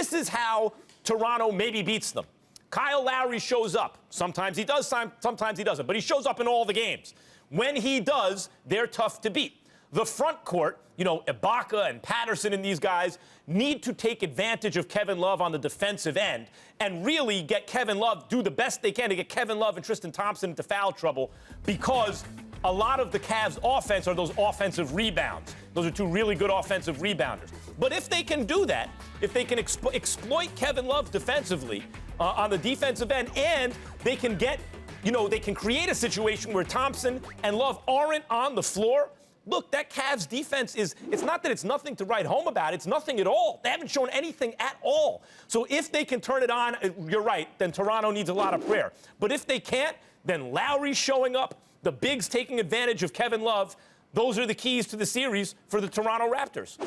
this is how Toronto maybe beats them. Kyle Lowry shows up. Sometimes he does, sometimes he doesn't. But he shows up in all the games. When he does, they're tough to beat. The front court, Ibaka and Patterson and these guys need to take advantage of Kevin Love on the defensive end and really get Kevin Love, do the best they can to get Kevin Love and Tristan Thompson into foul trouble, because a lot of the Cavs' offense are those offensive rebounds. Those are two really good offensive rebounders. But if they can do that, if they can exploit Kevin Love defensively on the defensive end, and they can get, they can create a situation where Thompson and Love aren't on the floor. Look, that Cavs defense it's not that it's nothing to write home about. It's nothing at all. They haven't shown anything at all. So if they can turn it on, you're right, then Toronto needs a lot of prayer. But if they can't, then Lowry's showing up, the bigs taking advantage of Kevin Love. Those are the keys to the series for the Toronto Raptors.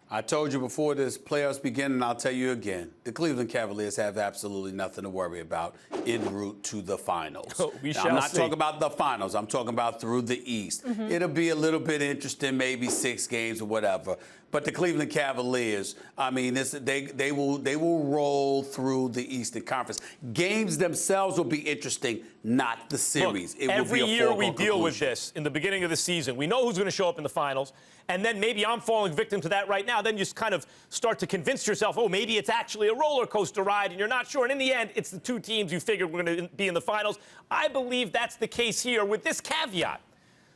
I told you before this playoffs begin, and I'll tell you again, the Cleveland Cavaliers have absolutely nothing to worry about en route to the finals. I'm not talking about the finals. I'm talking about through the East. It'll be a little bit interesting, maybe 6 games or whatever. But the Cleveland Cavaliers, I mean, they will roll through the Eastern Conference. Games themselves will be interesting, not the series. Look, every year we deal with this in the beginning of the season. We know who's going to show up in the finals, and then maybe I'm falling victim to that right now. Then you just kind of start to convince yourself, oh, maybe it's actually a roller coaster ride, and you're not sure. And in the end, it's the 2 teams you figured were going to be in the finals. I believe that's the case here with this caveat.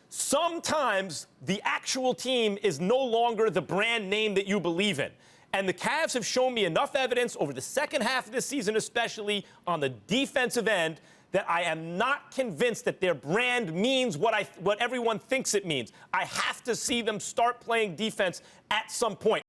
Sometimes the actual team is no longer the brand name that you believe in. And the Cavs have shown me enough evidence over the second half of this season, especially on the defensive end, that I am not convinced that their brand means what everyone thinks it means. I have to see them start playing defense at some point.